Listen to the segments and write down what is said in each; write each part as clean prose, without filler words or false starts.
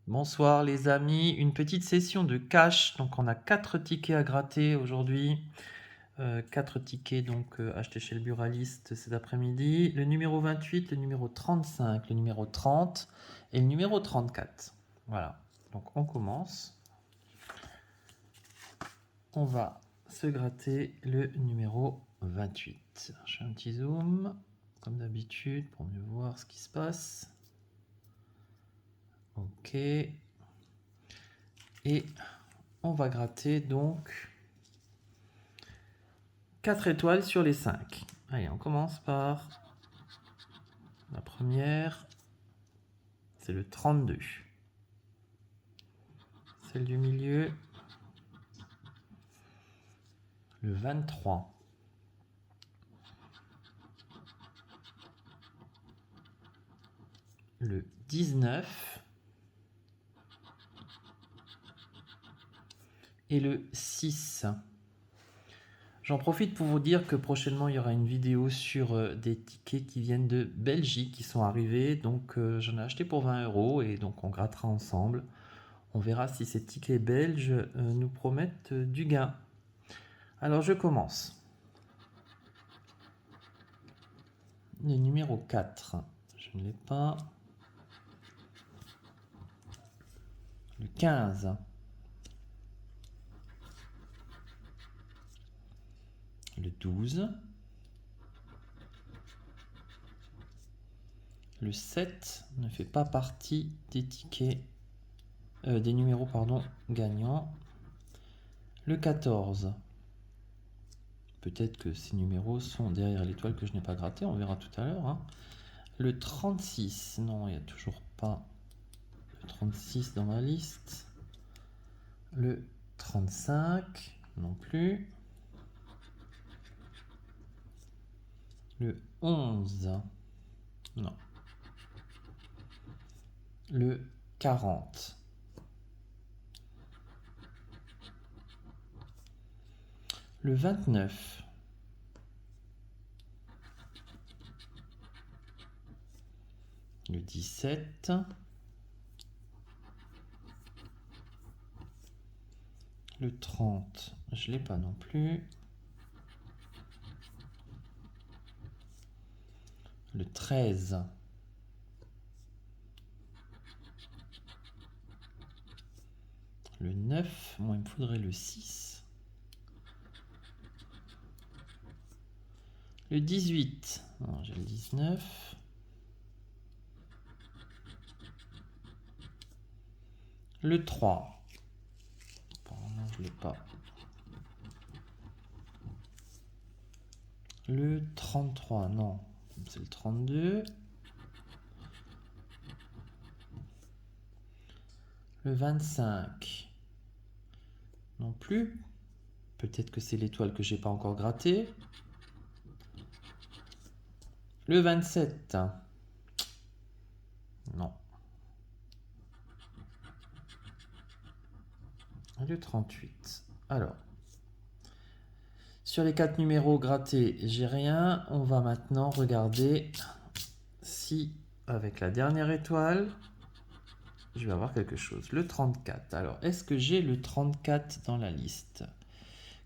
Bonsoir les amis, une petite session de cash. Donc on a 4 tickets à gratter aujourd'hui. 4 tickets donc achetés chez le buraliste cet après-midi. Le numéro 28, le numéro 35, le numéro 30 et le numéro 34. Voilà, donc on commence. On va se gratter le numéro 28. Je fais un petit zoom, comme d'habitude, pour mieux voir ce qui se passe. Ok. Et on va gratter donc 4 étoiles sur les 5. Allez, on commence par la première. C'est le 32. Celle du milieu, le 23. Le 19. Et le 6. J'en profite pour vous dire que prochainement il y aura une vidéo sur des tickets qui viennent de Belgique qui sont arrivés. Donc j'en ai acheté pour 20 € et donc on grattera ensemble. On verra si ces tickets belges nous promettent du gain. Alors je commence. Le numéro 4, je ne l'ai pas. Le 15. Le 12. Le 7 ne fait pas partie des tickets, des numéros gagnants. Le 14. Peut-être que ces numéros sont derrière l'étoile que je n'ai pas grattée, on verra tout à l'heure. Hein. Le 36, non, il n'y a toujours pas le 36 dans ma liste. Le 35, non plus. Le 11, non. Le 40. Le 29. Le 17. Le 30, je ne l'ai pas non plus. Le 13. Le 9, moi il me faudrait le 6. Le 18, non, j'ai le 19. Le 3. Non, je ne l'ai pas. Le 33, non, c'est le 32. Le 25, non plus. Peut-être que c'est l'étoile que j'ai pas encore grattée. Le 27, non. Le 38. Alors, sur les 4 numéros grattés, j'ai rien. On va maintenant regarder si, avec la dernière étoile, je vais avoir quelque chose. Le 34. Alors, est-ce que j'ai le 34 dans la liste?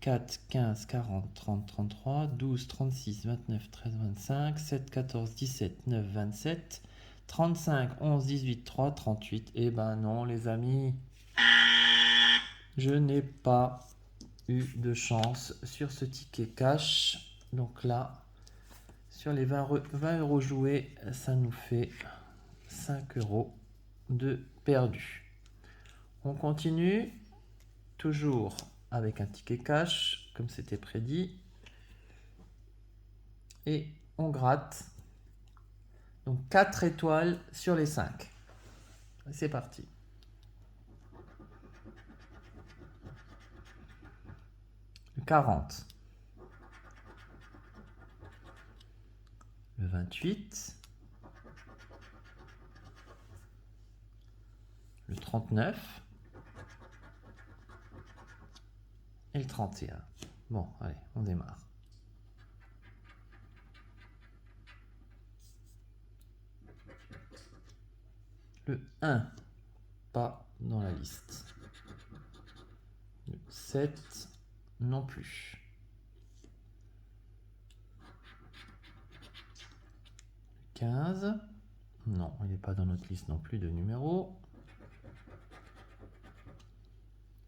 4, 15, 40, 30, 33, 12, 36, 29, 13, 25, 7, 14, 17, 9, 27, 35, 11, 18, 3, 38. Eh ben non, les amis. Je n'ai pas eu de chance sur ce ticket cash. Donc là, sur les 20 € joués, ça nous fait 5 € de perdu. On continue, toujours avec un ticket cash, comme c'était prédit. Et on gratte. Donc 4 étoiles sur les 5. C'est parti. Le 40. Le 28. Le 39. Et le 31. Bon, allez, on démarre. Le 1. pas dans la liste. Le 7 non plus. 15, non, il n'est pas dans notre liste non plus de numéros.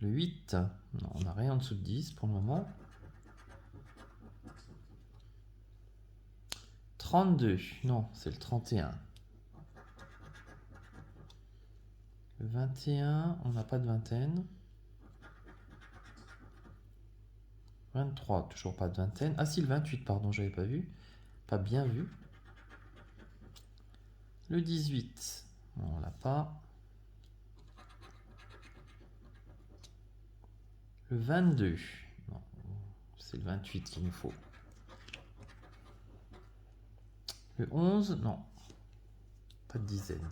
Le 8, non, on n'a rien en dessous de 10 pour le moment. 32, non, c'est le 31. Le 21, on n'a pas de vingtaine. 23, toujours pas de vingtaine. Ah si, le 28, pardon, j'avais pas vu. Pas bien vu. Le 18, on l'a pas. Le 22, non, c'est le 28 qu'il nous faut. Le 11, non, pas de dizaine.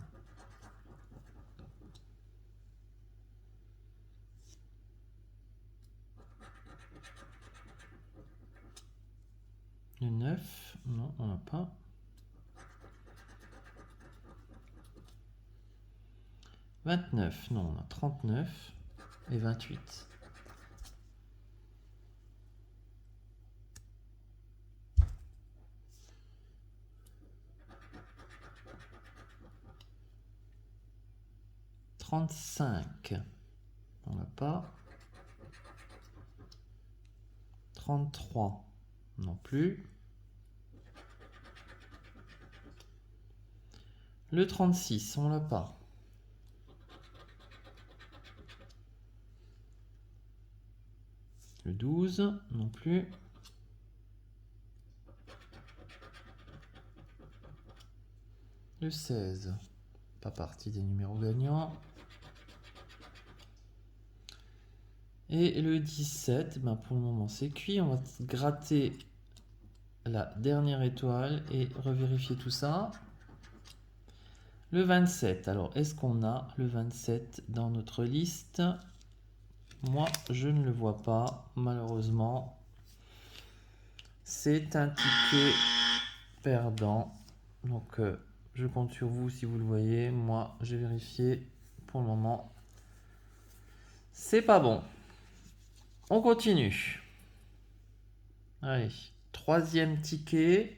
Le 9, non, on n'a pas. Le 29, non, on a 39 et 28. « 35, on n'a pas. 33, non plus. Le 36, on l'a pas. Le 12, non plus. Le 16, pas partie des numéros gagnants. Et le 17, ben pour le moment c'est cuit. On va gratter la dernière étoile et revérifier tout ça. Le 27, alors est-ce qu'on a le 27 dans notre liste? Moi, je ne le vois pas, malheureusement. C'est un ticket perdant. Donc, je compte sur vous si vous le voyez. Moi, j'ai vérifié. Pour le moment, c'est pas bon. On continue. Allez, troisième ticket.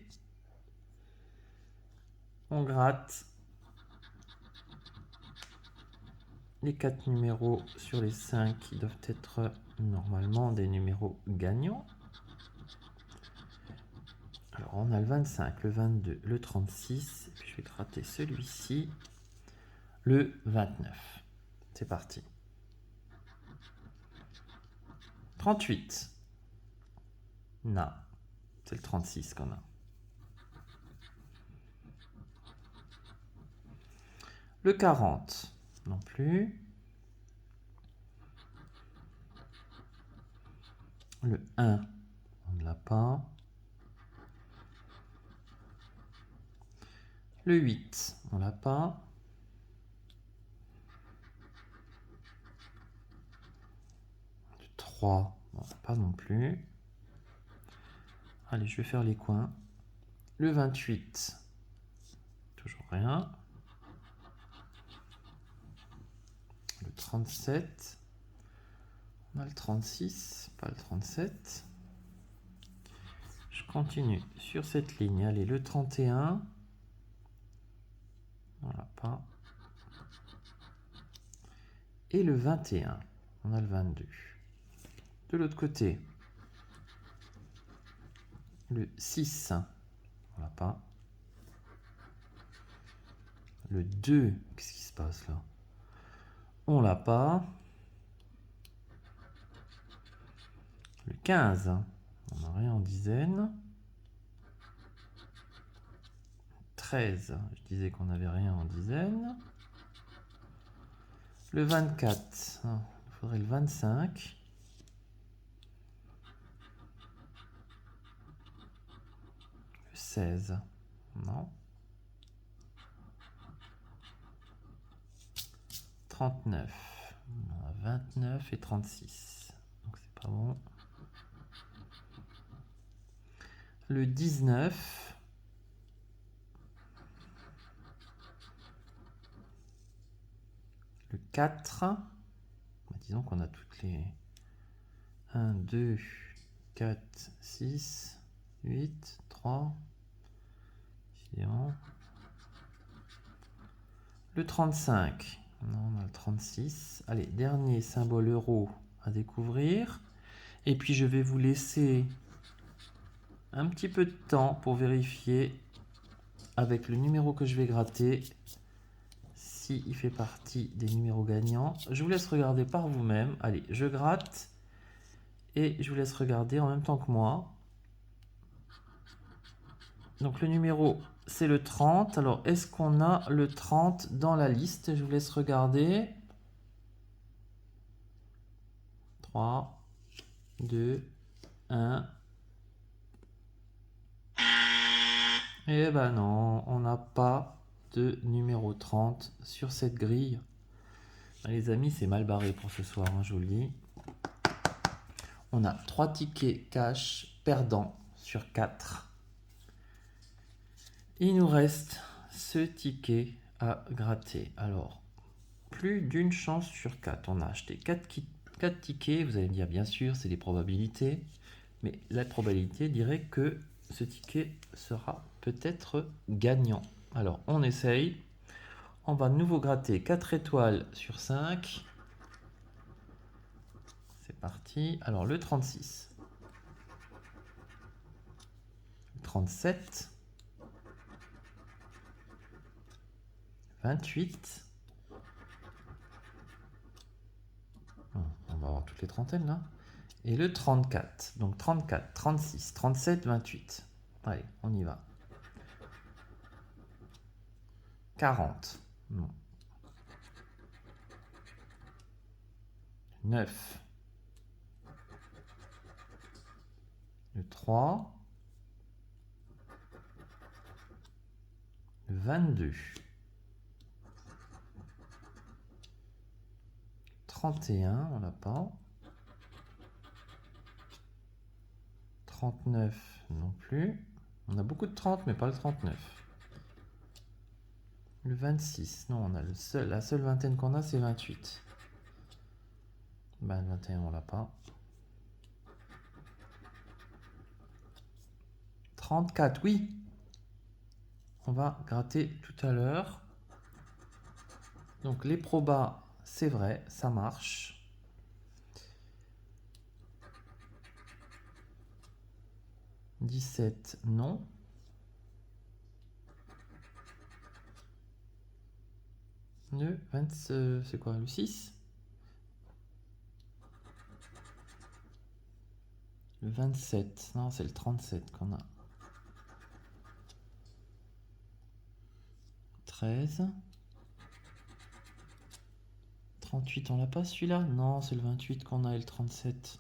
On gratte les 4 numéros sur les 5 qui doivent être normalement des numéros gagnants. Alors, on a le 25, le 22, le 36. Et puis, je vais gratter celui-ci, le 29. C'est parti. 38. Non, c'est le 36 qu'on a. Le 40, non plus. Le 1, on ne l'a pas. Le 8, on ne l'a pas. Le 3, on l'a pas non plus. Allez, je vais faire les coins. Le 28, toujours rien. Le 37, on a le 36, pas le 37. Je continue sur cette ligne. Allez, le 31, on l'a pas. Et le 21, on a le 22. De l'autre côté, le 6, on l'a pas. Le 2, qu'est-ce qui se passe là? On l'a pas. Le 15, on n'a rien en dizaine. 13, je disais qu'on n'avait rien en dizaine. Le 24, il faudrait le 25. Le 16, non. 39, on a 29 et 36, donc c'est pas bon. Le 19, le 4. Disons qu'on a toutes les 1, 2, 4, 6, 8, 3. Le 35. Non, on a le 36. Allez, dernier symbole euro à découvrir. Et puis je vais vous laisser un petit peu de temps pour vérifier avec le numéro que je vais gratter s'il fait partie des numéros gagnants. Je vous laisse regarder par vous-même. Allez, je gratte et je vous laisse regarder en même temps que moi. Donc le numéro, c'est le 30. Alors, est-ce qu'on a le 30 dans la liste? Je vous laisse regarder. 3, 2, 1. Eh ben non, on n'a pas de numéro 30 sur cette grille. Les amis, c'est mal barré pour ce soir, hein, je vous le dis. On a 3 tickets cash perdants sur 4. Il nous reste ce ticket à gratter. Alors, plus d'une chance sur 4. On a acheté 4 tickets. Vous allez me dire, bien sûr, c'est des probabilités. Mais la probabilité dirait que ce ticket sera peut-être gagnant. Alors, on essaye. On va de nouveau gratter 4 étoiles sur 5. C'est parti. Alors, le 36. Le 37. 28. On va avoir toutes les trentaines là. Et le 34. Donc 34, 36, 37, 28. Allez, on y va. 40. Non. 9. Le 3. Le 22. 31, on l'a pas. 39 non plus. On a beaucoup de 30, mais pas le 39. Le 26, non, on a la seule vingtaine qu'on a, c'est 28. Ben, le 21, on l'a pas. 34, oui. On va gratter tout à l'heure. Donc les probas, c'est vrai, ça marche. « 17, non. Le 20, c'est quoi, le 6? Le 27, non, c'est le 37 qu'on a. 13. 38, on l'a pas celui-là? Non, c'est le 28 qu'on a et le 37.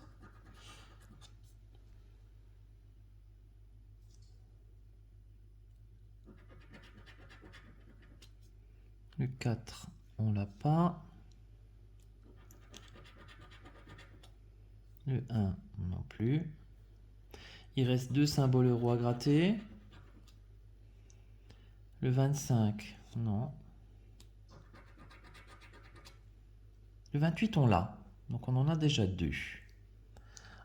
Le 4, on l'a pas. Le 1, non plus. Il reste 2 symboles euros à gratter. Le 25, non. Le 28, on l'a. Donc on en a déjà 2.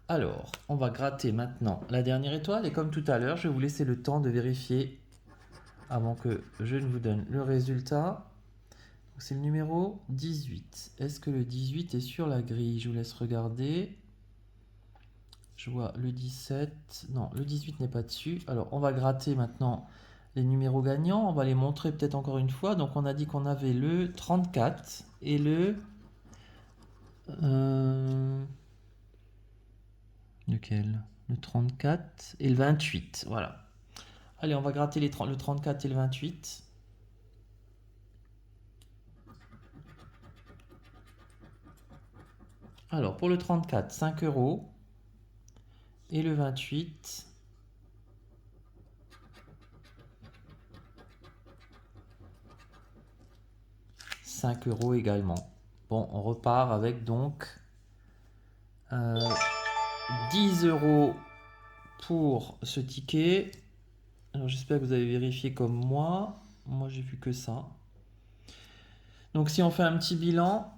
Alors, on va gratter maintenant la dernière étoile. Et comme tout à l'heure, je vais vous laisser le temps de vérifier avant que je ne vous donne le résultat. C'est le numéro 18. Est-ce que le 18 est sur la grille? Je vous laisse regarder. Je vois le 17. Non, le 18 n'est pas dessus. Alors, on va gratter maintenant les numéros gagnants. On va les montrer peut-être encore une fois. Donc, on a dit qu'on avait le 34 et le... lequel? Le 34 et le 28. Voilà. Allez, on va gratter le 34 et le 28. Alors, pour le 34, 5 euros. Et le 28, 5 euros également. Bon, on repart avec donc 10 euros pour ce ticket. Alors, j'espère que vous avez vérifié comme moi. Moi, j'ai vu que ça. Donc, si on fait un petit bilan,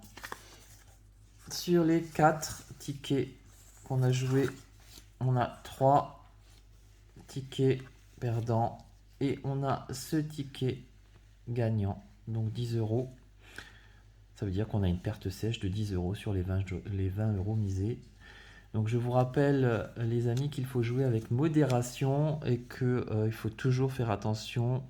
Sur les 4 tickets qu'on a joués, on a 3 tickets perdants et on a ce ticket gagnant, donc 10 euros. Ça veut dire qu'on a une perte sèche de 10 euros sur les 20 euros misés. Donc je vous rappelle, les amis, qu'il faut jouer avec modération et qu'il faut toujours faire attention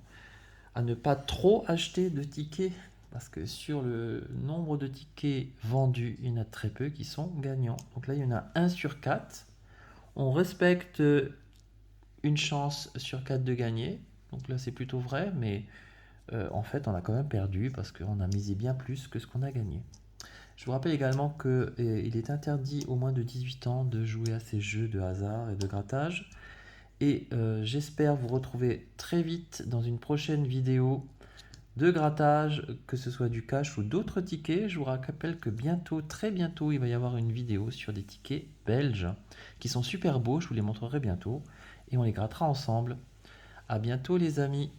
à ne pas trop acheter de tickets. Parce que sur le nombre de tickets vendus, il y en a très peu qui sont gagnants. Donc là, il y en a 1 sur 4. On respecte une chance sur 4 de gagner. Donc là, c'est plutôt vrai, mais en fait, on a quand même perdu parce qu'on a misé bien plus que ce qu'on a gagné. Je vous rappelle également qu'il est interdit aux moins de 18 ans de jouer à ces jeux de hasard et de grattage. Et j'espère vous retrouver très vite dans une prochaine vidéo de grattage, que ce soit du cash ou d'autres tickets. Je vous rappelle que bientôt, très bientôt, il va y avoir une vidéo sur des tickets belges qui sont super beaux. Je vous les montrerai bientôt et on les grattera ensemble. À bientôt les amis.